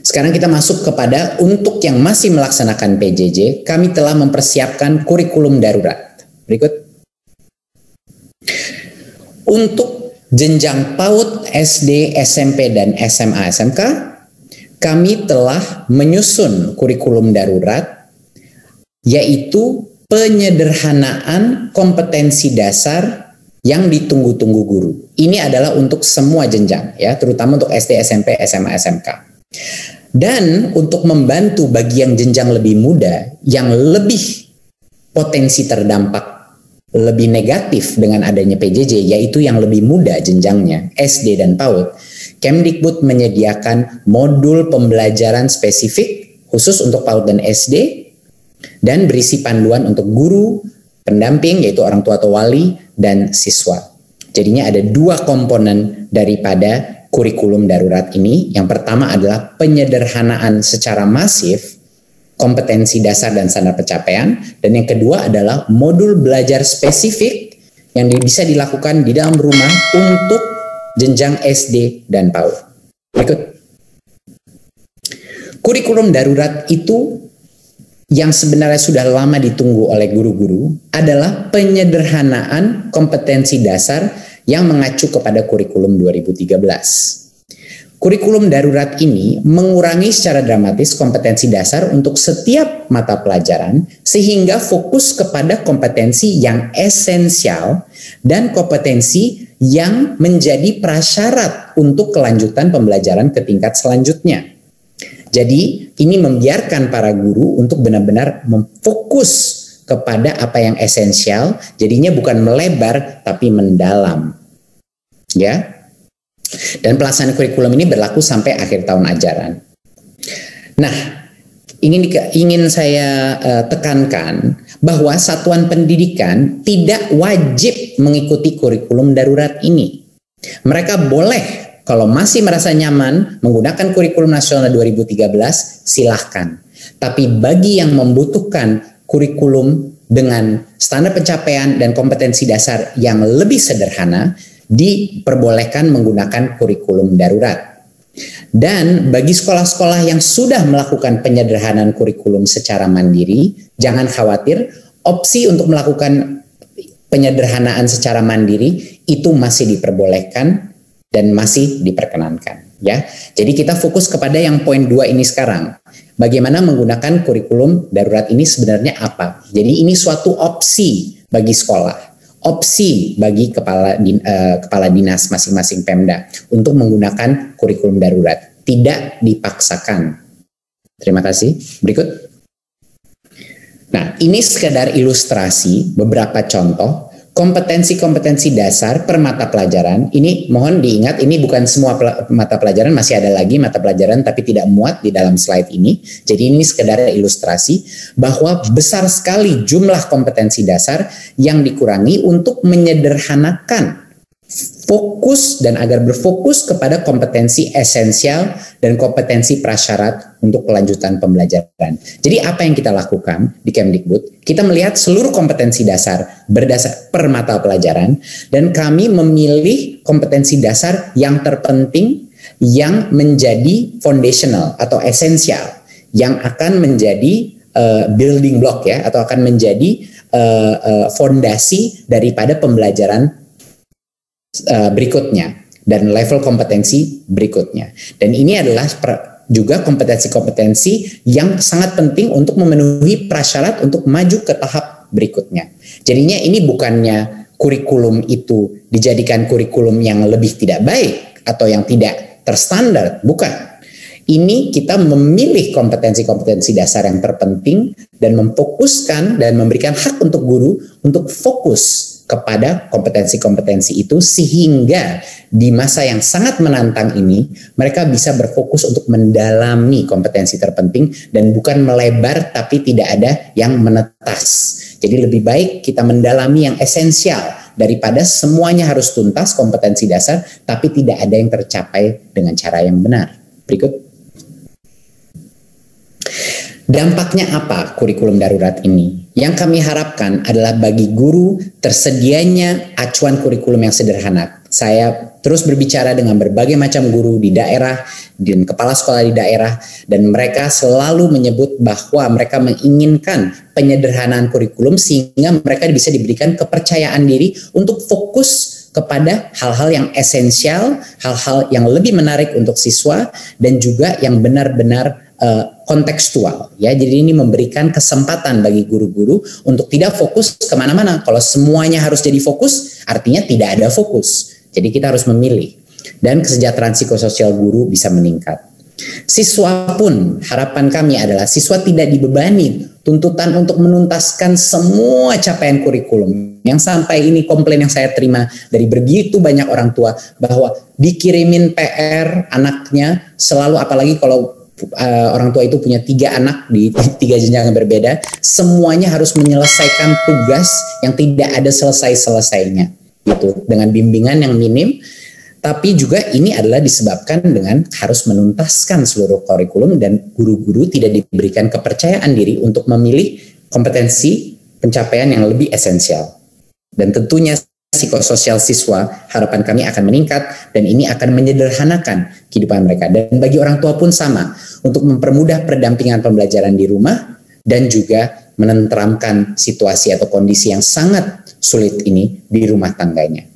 Sekarang kita masuk kepada untuk yang masih melaksanakan PJJ, kami telah mempersiapkan kurikulum darurat. Berikut. Untuk jenjang PAUD, SD, SMP, dan SMA, SMK, kami telah menyusun kurikulum darurat, yaitu penyederhanaan kompetensi dasar yang ditunggu-tunggu guru. Ini adalah untuk semua jenjang, ya, terutama untuk SD, SMP, SMA, SMK. Dan untuk membantu bagi yang jenjang lebih muda, yang lebih potensi terdampak lebih negatif dengan adanya PJJ, yaitu yang lebih muda jenjangnya, SD dan PAUD, Kemdikbud menyediakan modul pembelajaran spesifik khusus untuk PAUD dan SD, dan berisi panduan untuk guru, pendamping, yaitu orang tua atau wali, dan siswa. Jadinya ada dua komponen daripada kurikulum darurat ini. Yang pertama adalah penyederhanaan secara masif kompetensi dasar dan standar pencapaian, dan yang kedua adalah modul belajar spesifik yang bisa dilakukan di dalam rumah untuk jenjang SD dan PAUD. Berikut. Kurikulum darurat itu yang sebenarnya sudah lama ditunggu oleh guru-guru adalah penyederhanaan kompetensi dasar yang mengacu kepada kurikulum 2013. Kurikulum darurat ini mengurangi secara dramatis kompetensi dasar untuk setiap mata pelajaran sehingga fokus kepada kompetensi yang esensial dan kompetensi yang menjadi prasyarat untuk kelanjutan pembelajaran ke tingkat selanjutnya. Jadi ini membiarkan para guru untuk benar-benar memfokus kepada apa yang esensial, jadinya bukan melebar tapi mendalam. Ya. Dan pelaksanaan kurikulum ini berlaku sampai akhir tahun ajaran. Nah, ingin saya tekankan bahwa satuan pendidikan tidak wajib mengikuti kurikulum darurat ini. Mereka boleh, kalau masih merasa nyaman menggunakan kurikulum nasional 2013, silahkan. Tapi bagi yang membutuhkan kurikulum dengan standar pencapaian dan kompetensi dasar yang lebih sederhana, diperbolehkan menggunakan kurikulum darurat. Dan bagi sekolah-sekolah yang sudah melakukan penyederhanaan kurikulum secara mandiri, jangan khawatir, opsi untuk melakukan penyederhanaan secara mandiri itu masih diperbolehkan dan masih diperkenankan, ya. Jadi kita fokus kepada yang poin 2 ini sekarang. Bagaimana menggunakan kurikulum darurat ini sebenarnya apa? Jadi ini suatu opsi bagi sekolah. Opsi bagi kepala dinas masing-masing Pemda untuk menggunakan kurikulum darurat, tidak dipaksakan. Terima kasih. Berikut. Nah, ini sekedar ilustrasi beberapa contoh kompetensi-kompetensi dasar per mata pelajaran. Ini mohon diingat, ini bukan semua mata pelajaran, masih ada lagi mata pelajaran tapi tidak muat di dalam slide ini. Jadi ini sekedar ilustrasi bahwa besar sekali jumlah kompetensi dasar yang dikurangi untuk menyederhanakan fokus dan agar berfokus kepada kompetensi esensial dan kompetensi prasyarat untuk kelanjutan pembelajaran. Jadi apa yang kita lakukan di Kemdikbud? Kita melihat seluruh kompetensi dasar berdasar per mata pelajaran dan kami memilih kompetensi dasar yang terpenting yang menjadi foundational atau esensial yang akan menjadi building block, ya, atau akan menjadi fondasi daripada pembelajaran berikutnya dan level kompetensi berikutnya. Dan ini adalah juga kompetensi-kompetensi yang sangat penting untuk memenuhi prasyarat untuk maju ke tahap berikutnya. Jadinya ini bukannya kurikulum itu dijadikan kurikulum yang lebih tidak baik atau yang tidak terstandar, bukan. Ini kita memilih kompetensi-kompetensi dasar yang terpenting dan memfokuskan dan memberikan hak untuk guru untuk fokus kepada kompetensi-kompetensi itu sehingga di masa yang sangat menantang ini mereka bisa berfokus untuk mendalami kompetensi terpenting dan bukan melebar tapi tidak ada yang menetas. Jadi lebih baik kita mendalami yang esensial daripada semuanya harus tuntas kompetensi dasar tapi tidak ada yang tercapai dengan cara yang benar. Berikut. Dampaknya apa kurikulum darurat ini? Yang kami harapkan adalah bagi guru tersedianya acuan kurikulum yang saya terus berbicara dengan berbagai macam guru di daerah dan kepala sekolah di daerah, dan mereka selalu menyebut bahwa mereka menginginkan penyederhanaan kurikulum sehingga mereka bisa diberikan kepercayaan diri untuk fokus kepada hal-hal yang esensial, hal-hal yang lebih menarik untuk siswa, dan juga yang benar-benar kontekstual, ya. Jadi ini memberikan kesempatan bagi guru-guru untuk tidak fokus kemana-mana. Kalau semuanya harus jadi fokus, artinya tidak ada fokus. Jadi kita harus memilih, dan kesejahteraan psikososial guru bisa meningkat. Siswa pun, harapan kami adalah siswa tidak dibebani tuntutan untuk menuntaskan semua capaian kurikulum. Yang sampai ini komplain yang saya terima dari begitu banyak orang tua, bahwa dikirimin PR anaknya selalu, apalagi kalau orang tua itu punya 3 anak di 3 jenjang yang berbeda, semuanya harus menyelesaikan tugas yang tidak ada selesai-selesainya, gitu, dengan bimbingan yang minim. Tapi juga ini adalah disebabkan dengan harus menuntaskan seluruh kurikulum, dan guru-guru tidak diberikan kepercayaan diri untuk memilih kompetensi pencapaian yang lebih esensial. Dan tentunya psikososial siswa, harapan kami akan meningkat, dan ini akan menyederhanakan kehidupan mereka. Dan bagi orang tua pun sama, untuk mempermudah pendampingan pembelajaran di rumah dan juga menenteramkan situasi atau kondisi yang sangat sulit ini di rumah tangganya.